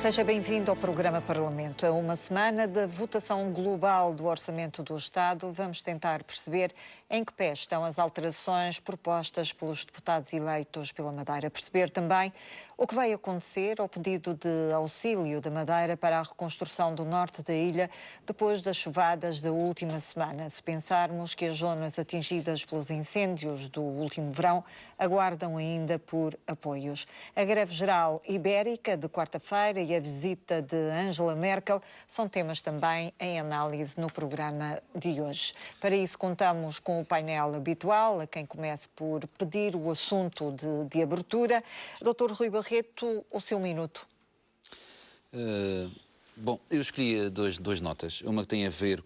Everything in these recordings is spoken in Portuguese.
Seja bem-vindo ao programa Parlamento. A uma semana da votação global do Orçamento do Estado, vamos tentar perceber em que pé estão as alterações propostas pelos deputados eleitos pela Madeira. Perceber também o que vai acontecer ao pedido de auxílio da Madeira para a reconstrução do norte da ilha depois das chuvadas da última semana. Se pensarmos que as zonas atingidas pelos incêndios do último verão aguardam ainda por apoios. A greve geral ibérica de quarta-feira e a visita de Angela Merkel são temas também em análise no programa de hoje. Para isso contamos com o painel habitual, a quem comece por pedir o assunto de abertura. Dr. Rui Barreto, o seu minuto. Bom, eu escolhi duas notas. Uma que tem a ver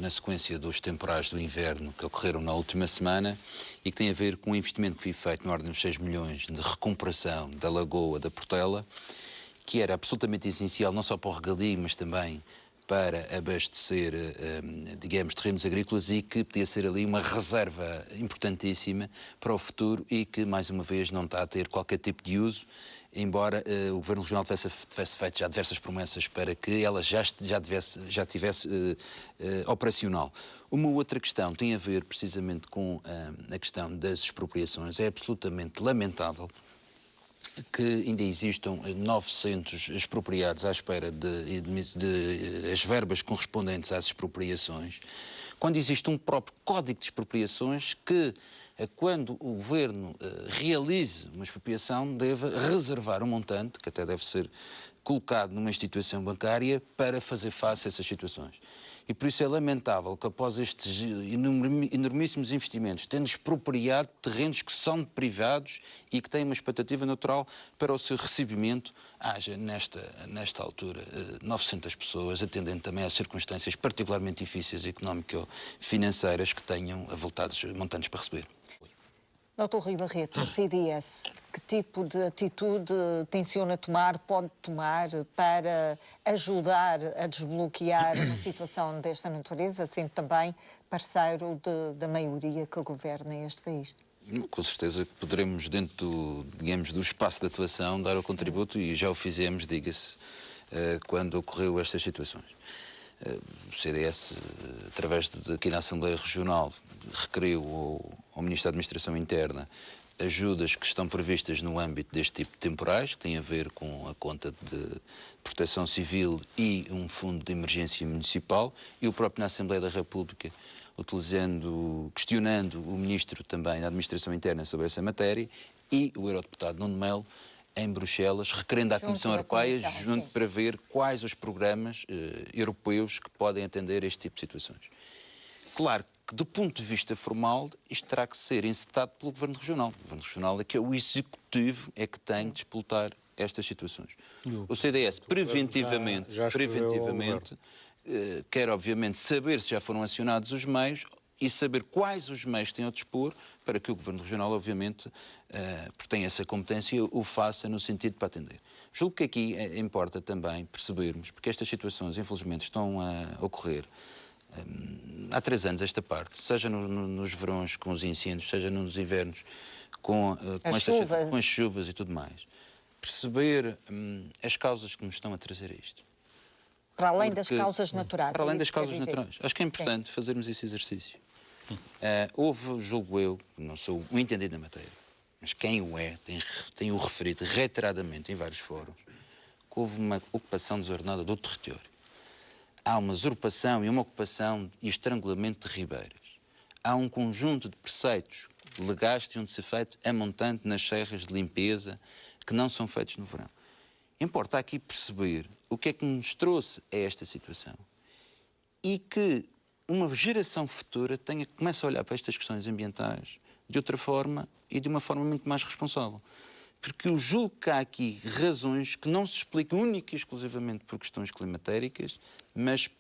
na sequência dos temporais do inverno que ocorreram na última semana e que tem a ver com o investimento que foi feito na ordem dos 6 milhões de recuperação da Lagoa da Portela, que era absolutamente essencial não só para o regadio, mas também para abastecer, digamos, terrenos agrícolas e que podia ser ali uma reserva importantíssima para o futuro e que, mais uma vez, não está a ter qualquer tipo de uso, embora o Governo Regional tivesse feito já diversas promessas para que ela já estivesse operacional. Uma outra questão tem a ver precisamente com a questão das expropriações. É absolutamente lamentável que ainda existam 900 expropriados à espera de as verbas correspondentes às expropriações, quando existe um próprio Código de Expropriações que, quando o Governo realize uma expropriação, deve reservar um montante, que até deve ser colocado numa instituição bancária, para fazer face a essas situações. E por isso é lamentável que, após estes enormíssimos investimentos, tendo expropriado terrenos que são de privados e que têm uma expectativa natural para o seu recebimento, haja nesta altura 900 pessoas, atendendo também às circunstâncias particularmente difíceis económico-financeiras que tenham avultados montantes para receber. Dr. Rui Barreto, o CDS, que tipo de atitude tenciona tomar, pode tomar para ajudar a desbloquear uma situação desta natureza, sendo também parceiro da maioria que governa este país? Com certeza que poderemos, dentro do espaço de atuação, dar o contributo, e já o fizemos, diga-se, quando ocorreu estas situações. O CDS, através aqui na Assembleia Regional, requeriu ao Ministro da Administração Interna ajudas que estão previstas no âmbito deste tipo de temporais, que têm a ver com a conta de proteção civil e um fundo de emergência municipal, e o próprio na Assembleia da República, questionando o Ministro também da Administração Interna sobre essa matéria, e o eurodeputado Nuno Melo, em Bruxelas, requerendo à Comissão Europeia para ver quais os programas europeus que podem atender a este tipo de situações. Claro que, do ponto de vista formal, isto terá que ser encetado pelo Governo Regional. O Governo Regional é que é o Executivo, é que tem de disputar estas situações. O CDS preventivamente quer, obviamente, saber se já foram acionados os meios e saber quais os meios têm ao dispor para que o Governo Regional, obviamente, porque tem essa competência, o faça no sentido para atender. Julgo que aqui importa também percebermos, porque estas situações, infelizmente, estão a ocorrer há 3 anos esta parte, seja nos verões com os incêndios, seja nos invernos com as chuvas e tudo mais. Perceber as causas que nos estão a trazer a isto. Para além das causas naturais. Para além das causas naturais. Acho que é importante fazermos esse exercício. Houve, julgo eu, não sou um entendido na matéria, mas quem o é, tem-o referido reiteradamente em vários fóruns, que houve uma ocupação desordenada do território. Há uma usurpação e uma ocupação e estrangulamento de ribeiras. Há um conjunto de preceitos legais que tinham de ser feitos a montante nas serras de limpeza que não são feitos no verão. Importa aqui perceber o que é que nos trouxe a esta situação e que uma geração futura comece a olhar para estas questões ambientais de outra forma e de uma forma muito mais responsável. Porque eu julgo que há aqui razões que não se explicam única e exclusivamente por questões climatéricas, mas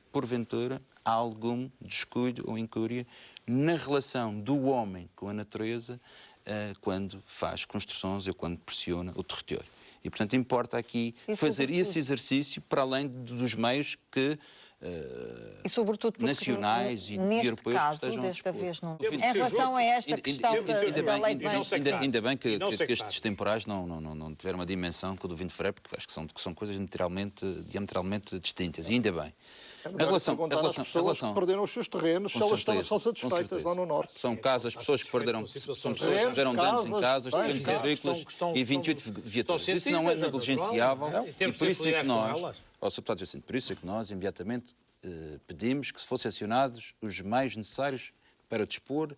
porventura, há algum descuido ou incúria na relação do homem com a natureza quando faz construções ou quando pressiona o território. E, portanto, importa aqui fazer esse exercício para além dos meios que E sobretudo porque nacionais e neste europeus que caso, estejam a desta dispor. vez não. Temos Em que ser relação a justos. esta questão da lei de bens. Ainda bem que sectários. estes temporais não tiveram uma dimensão que o do 20 de fevereiro, porque acho que são coisas diametralmente distintas. E ainda bem. É melhor perguntar às pessoas que perderam os seus terrenos se elas são satisfeitas lá no Norte. São casas, pessoas que perderam, são pessoas que tiveram danos em casas, terrenos agrícolas e 28 viaturas. Isso não é negligenciável e por isso é que nós, por isso é que nós imediatamente pedimos que se fossem acionados os meios necessários para dispor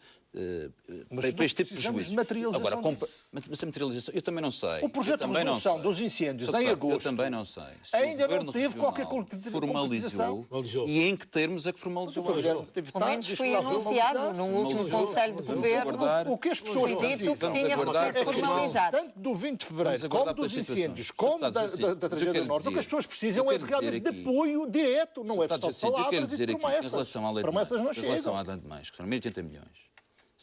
para este tipo de prejuízo. Agora, mas a materialização, eu também não sei. O projeto de resolução dos incêndios em agosto. Eu também não sei. Ainda não teve qualquer concretização. Formalizou. E em que termos é que formalizou? Pelo menos foi anunciado no último Conselho de Governo. O que as pessoas precisam que tinha que ser formalizado. Tanto do 20 de fevereiro, como dos incêndios, como da tragédia do Norte, o que as pessoas precisam é realmente de apoio direto, não é de só palavras e de promessas. Promessas não chegam. Em relação à Lei de Mais, que foram 1.080 milhões.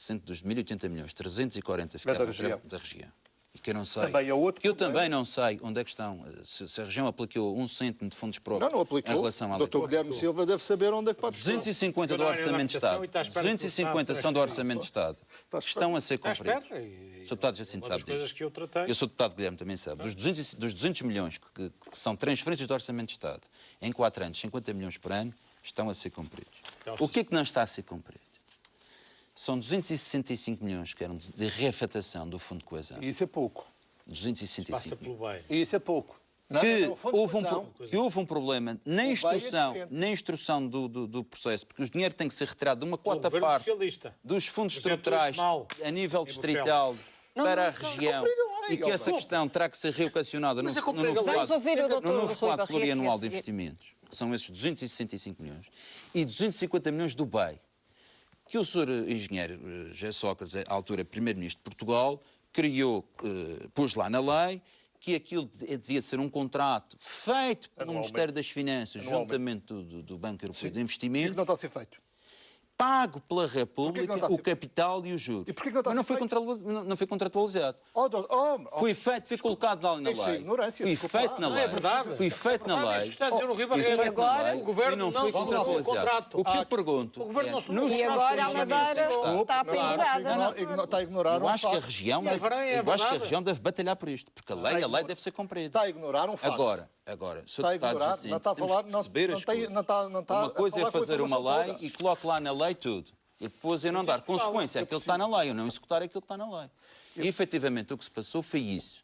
Sendo dos 1.080 milhões, 340 ficaram da região. E que eu não sei. Também é outro que eu também não sei onde é que estão. Se a região aplicou 1 cêntimo de fundos próprios não aplicou. Em relação à lei. Dr. Guilherme Silva deve saber onde é que pode estar. 250 do Orçamento de Estado. 250 são do Orçamento de Estado. Estão a ser cumpridos. O Sr. Deputado Jacinto sabe disso. Eu sou Deputado Guilherme também sabe. Dos 200 milhões que são transferências do Orçamento de Estado, em 4 anos, 50 milhões por ano, estão a ser cumpridos. O que é que não está a ser cumprido? São 265 milhões que eram de reafetação do Fundo de Coesão. Isso é pouco. 265 milhões. Isso é pouco. Que houve um problema na instrução do processo, porque o dinheiro tem que ser retirado de uma quarta parte dos fundos estruturais a nível distrital para a região e que essa questão terá que ser reequacionada no novo quadro plurianual de investimentos, que são esses 265 milhões, e 250 milhões do BEI, que o Sr. Engenheiro José Sócrates, à altura Primeiro-Ministro de Portugal, pôs lá na lei que aquilo devia ser um contrato feito pelo Ministério das Finanças, juntamente do Banco Europeu de Investimentos. E que não está a ser feito. Pago pela República o capital e os juros. E porquê que não está a ser feito? Não foi contratualizado. Foi feito, foi colocado na lei. Foi feito na lei. Não é verdade. Foi feito na lei. Está a dizer o Rio Barreiro. Agora o Governo não foi contratualizado. O que eu pergunto... E agora a Madeira está pendurada. Está a ignorar Eu acho que a região deve batalhar por isto, porque a lei deve ser cumprida. Está a ignorar um facto. Agora, se está a ignorar, não está a falar, não está uma coisa é fazer uma lei e coloco lá na lei tudo. E depois eu não dar consequência àquilo que está na lei, eu não executar aquilo que está na lei. E efetivamente o que se passou foi isso.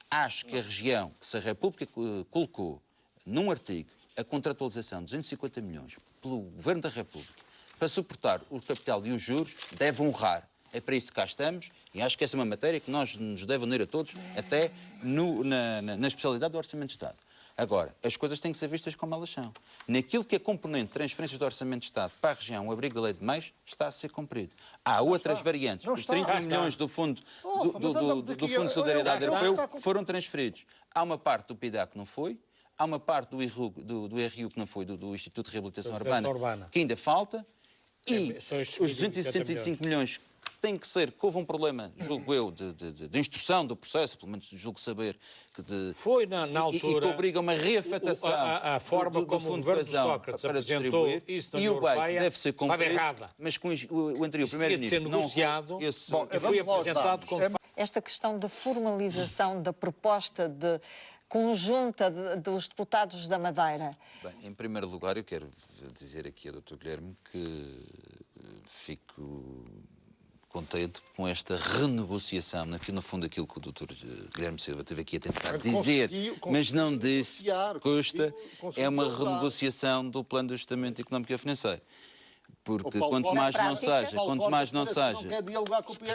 Acho que a região, que se a República colocou num artigo a contratualização de 250 milhões pelo Governo da República para suportar o capital e os juros, deve honrar. É para isso que cá estamos e acho que essa é uma matéria que nos deve unir a todos, até na especialidade do Orçamento de Estado. Agora, as coisas têm que ser vistas como elas são. Naquilo que é componente de transferências do Orçamento de Estado para a região, o abrigo da Lei de Meios, está a ser cumprido. Há outras variantes. Os 30 milhões do Fundo de Solidariedade Europeu foram transferidos. Há uma parte do PIDA que não foi, há uma parte do RU que não foi, do Instituto de Reabilitação Urbana, que ainda falta, e os 265 milhões tem que ser, que houve um problema, julgo eu, de instrução do processo, pelo menos julgo saber, foi na altura, e que obriga uma reafetação a forma como o Governo de Sócrates apresentou isso na União Europeia deve ser cumprido, estava errada. Mas com o anterior Primeiro-Ministro ser negociado e foi apresentado como... Esta questão da formalização da proposta conjunta dos deputados da Madeira. Bem, em primeiro lugar, eu quero dizer aqui ao Dr. Guilherme que fico contente com esta renegociação, no fundo aquilo que o Dr. Guilherme Silva teve aqui a tentar dizer, mas não disse, custa, é uma renegociação do Plano de Ajustamento Económico e Financeiro. Porque quanto mais não seja,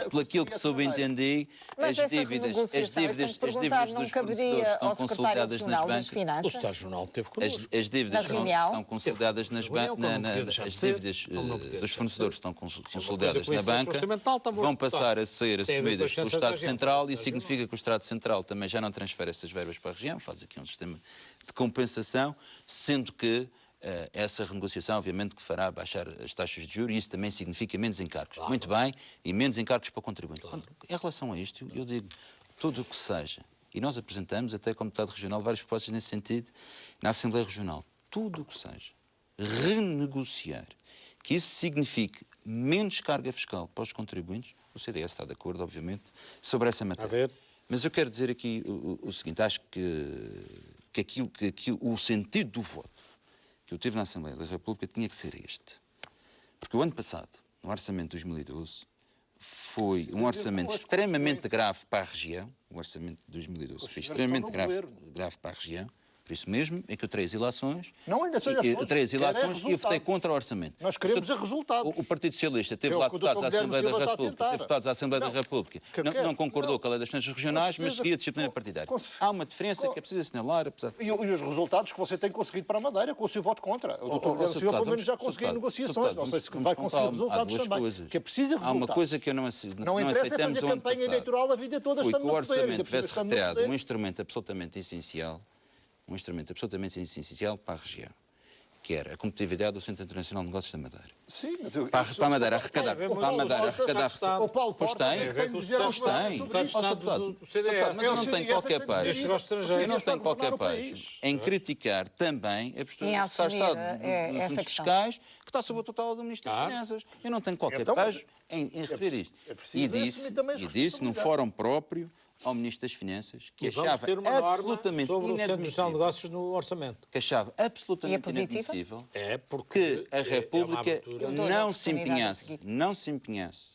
pelo aquilo que subentendi, as dívidas dos fornecedores estão consolidadas nas bancas. O Estado-Jornal teve connosco. As dívidas estão consolidadas nas bancas, as dívidas dos fornecedores estão consolidadas na banca, vão passar a ser assumidas pelo Estado Central e significa que o Estado Central também já não transfere essas verbas para a região, faz aqui um sistema de compensação, sendo que essa renegociação, obviamente, que fará baixar as taxas de juros e isso também significa menos encargos. Claro. Muito bem, e menos encargos para o contribuinte. Claro. Em relação a isto, eu digo, tudo o que seja, e nós apresentamos, até como deputado regional, várias propostas nesse sentido, na Assembleia Regional, tudo o que seja renegociar, que isso signifique menos carga fiscal para os contribuintes, o CDS está de acordo, obviamente, sobre essa matéria. Mas eu quero dizer aqui o seguinte, acho que o sentido do voto que eu tive na Assembleia da República tinha que ser este. Porque o ano passado, no Orçamento de 2012, foi um orçamento extremamente grave para a região, o orçamento de 2012 foi extremamente grave para a região. Por isso mesmo é que eu traí as ilações. Não ainda são ilações. E eu votei contra o orçamento. Nós queremos resultados. O Partido Socialista teve lá deputados à Assembleia da República. Não concordou com a lei das finanças regionais, mas seguia a disciplina partidária. Há uma diferença que é preciso assinalar. E os resultados que você tem conseguido para a Madeira com o seu voto contra. O Dr. Guilherme Silva, pelo menos, já conseguiu negociações. Não sei se vai conseguir resultados também. Que é preciso resultados. Há uma coisa que eu não aceitamos no ano passado. Não interessa fazer campanha eleitoral a vida toda estando no poder. Foi que o orçamento tivesse retirado um instrumento absolutamente essencial para a região, que era a competitividade do Centro Internacional de Negócios da Madeira. Sim, mas para a Madeira arrecadar recursos. O Paulo Porta tem de dizer mas eu não tenho qualquer peixe. Eu não tenho qualquer peixe em criticar também a postura do Secretário de Assuntos Fiscais, que está sob a tutela do Ministro das Finanças. Eu não tenho qualquer peixe em referir isto. E disse num fórum próprio ao Ministro das Finanças que achava absolutamente inadmissível negócios no orçamento. Que achava absolutamente inadmissível que a República não se empenhasse,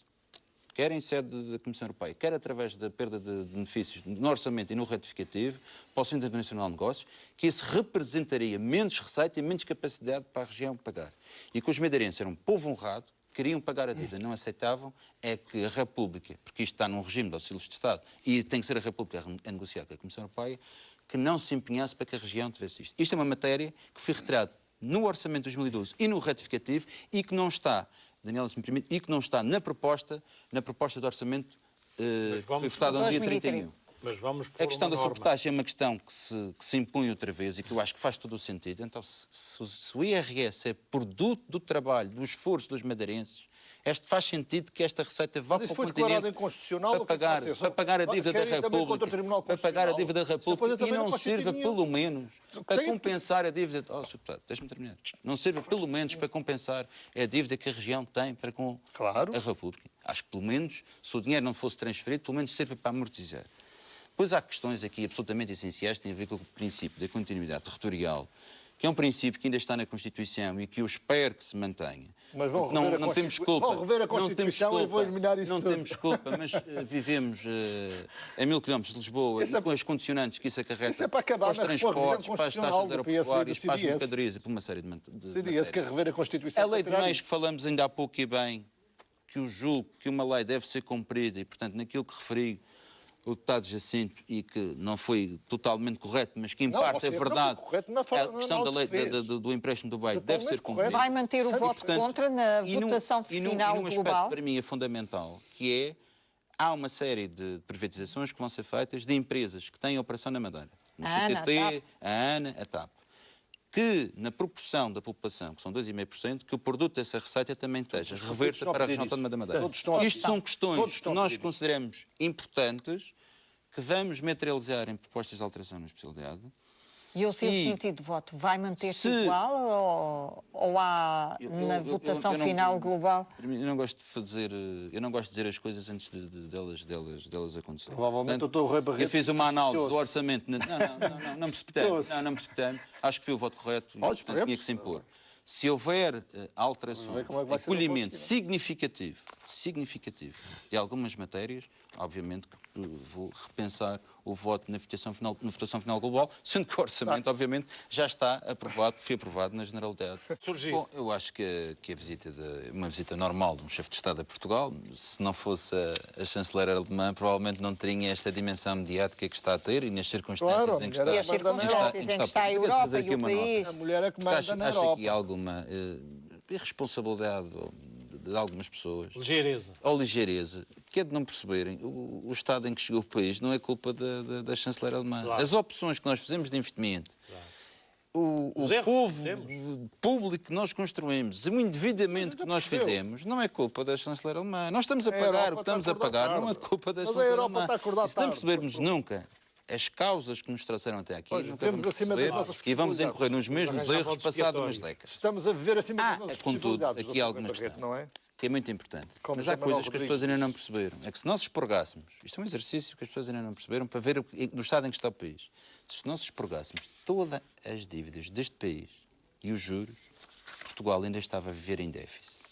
quer em sede da Comissão Europeia, quer através da perda de benefícios no orçamento e no retificativo, para o Centro Internacional de Negócios, que isso representaria menos receita e menos capacidade para a região pagar. E que os madeirenses eram um povo honrado, queriam pagar a dívida, não aceitavam, é que a República, porque isto está num regime de auxílios de Estado, e tem que ser a República a negociar com a Comissão Europeia, que não se empenhasse para que a região tivesse isto. Isto é uma matéria que foi retirada no Orçamento de 2012 e no retificativo, e que não está, Daniela, se me permite, e que não está na proposta de orçamento que foi votada no dia 31. Mas vamos a questão da sobretagem é uma questão que se impõe outra vez e que eu acho que faz todo o sentido. Então, se o IRS é produto do trabalho, do esforço dos madeirenses, faz sentido que esta receita vá para o continente para pagar a dívida da República, e não sirva pelo menos para compensar a dívida... deixa-me terminar. Não sirva pelo menos para compensar a dívida que a região tem para com a República. Acho que pelo menos, se o dinheiro não fosse transferido, pelo menos sirva para amortizar. Depois há questões aqui absolutamente essenciais que têm a ver com o princípio da continuidade territorial, que é um princípio que ainda está na Constituição e que eu espero que se mantenha. Mas não temos culpa. Vão rever a Constituição e vou eliminar isso tudo. Não temos culpa, mas vivemos a 1000 km de Lisboa e com as condicionantes que isso acarreta para os transportes, para as taxas aeroportuárias, para as mercadorias e para uma série de CDS quer rever a Constituição. A lei de meios que falamos ainda há pouco e bem, que eu julgo que uma lei deve ser cumprida e, portanto, naquilo que referi, o deputado Jacinto, e que não foi totalmente correto, mas que em parte é verdade, a questão da lei do empréstimo do BEI deve ser cumprida. Vai manter o voto contra na votação final global? E num aspecto para mim é fundamental, que é, há uma série de privatizações que vão ser feitas de empresas que têm operação na Madeira. No CTT, a ANA, a TAP. Que, na proporção da população, que são 2,5%, que o produto dessa receita também esteja reversa para a região autónoma da Madeira. Isto são questões que nós consideramos importantes, que vamos materializar em propostas de alteração na especialidade. E o seu sentido de voto vai manter-se igual ou há na votação final global? Eu não gosto de dizer as coisas antes delas acontecerem. Provavelmente o Dr. Rui Barreto... Eu fiz uma análise do orçamento... Não me precipitei. Acho que foi o voto correto e tinha que se impor. Se houver alterações, acolhimento significativo de algumas matérias, obviamente que vou repensar o voto na votação final global, sendo que o orçamento, obviamente, já está aprovado, foi aprovado na Generalidade. Bom, eu acho que a visita uma visita normal de um chefe de Estado a Portugal, se não fosse a chanceler alemã, provavelmente não teria esta dimensão mediática que está a ter e nas circunstâncias em que está. E as circunstâncias em que está a Europa e o país. A mulher é que manda na Europa. Acho aqui alguma irresponsabilidade de algumas pessoas. Ligeireza. Que é de não perceberem. O estado em que chegou o país não é culpa da chanceler alemã. Claro. As opções que nós fizemos de investimento, o povo público que nós construímos, o endividamento que nós fizemos, não é culpa da chanceler alemã. Nós estamos a pagar o que estamos a pagar, não é culpa da chanceler alemã. Se não percebermos nunca as causas que nos trouxeram até aqui, nunca vamos acima das nossas e vamos incorrer nos mesmos erros passados umas décadas. Estamos a viver acima das nossas contudo, possibilidades. aqui há alguma questão, não é? que é muito importante. Mas há coisas que as pessoas ainda não perceberam. É que se nós expurgássemos, isto é um exercício que as pessoas ainda não perceberam, para ver do estado em que está o país. Se nós expurgássemos todas as dívidas deste país e os juros, Portugal ainda estava a viver em déficit.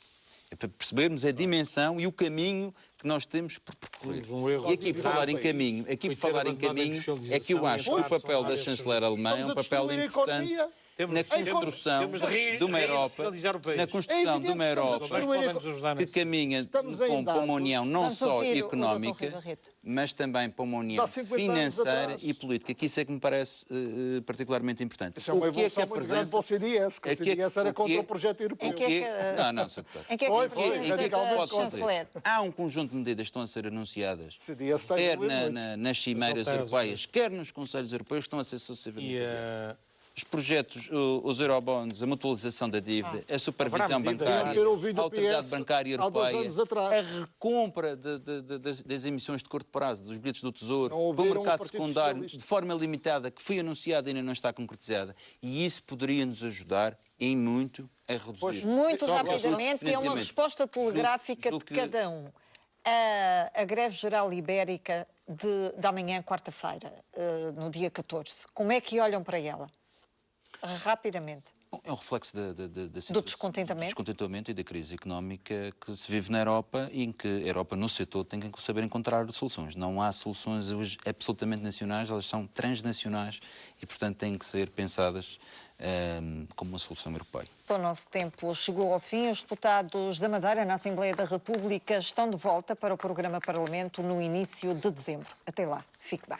É para percebermos a dimensão e o caminho que nós temos por percorrer. E aqui, por falar em caminho, é que eu acho que o papel da chanceler alemã é um papel importante na construção de uma Europa, que caminha para uma união não só económica, mas também para uma união financeira e política, que isso é que me parece particularmente importante. Isso é uma evolução muito grande para o CDS, que o CDS era contra o projeto europeu. Não, Sr. Deputado. Há um conjunto de medidas que estão a ser anunciadas, quer nas cimeiras europeias, quer nos Conselhos Europeus, que estão a ser sucessivamente abertos. Os projetos, os eurobonds, a mutualização da dívida, a supervisão bancária, a autoridade bancária europeia, a recompra das emissões de curto prazo, dos bilhetes do Tesouro, para o mercado secundário, de forma limitada, que foi anunciada e ainda não está concretizada. E isso poderia nos ajudar em muito a reduzir. Muito rapidamente, é uma resposta telegráfica de cada um. A greve geral ibérica de amanhã, quarta-feira, no dia 14, como é que olham para ela? Rapidamente. É um reflexo do descontentamento e da crise económica que se vive na Europa e em que a Europa, no setor, tem que saber encontrar soluções. Não há soluções hoje absolutamente nacionais, elas são transnacionais e, portanto, têm que ser pensadas como uma solução europeia. Então, o nosso tempo chegou ao fim. Os deputados da Madeira na Assembleia da República estão de volta para o programa Parlamento no início de dezembro. Até lá. Fique bem.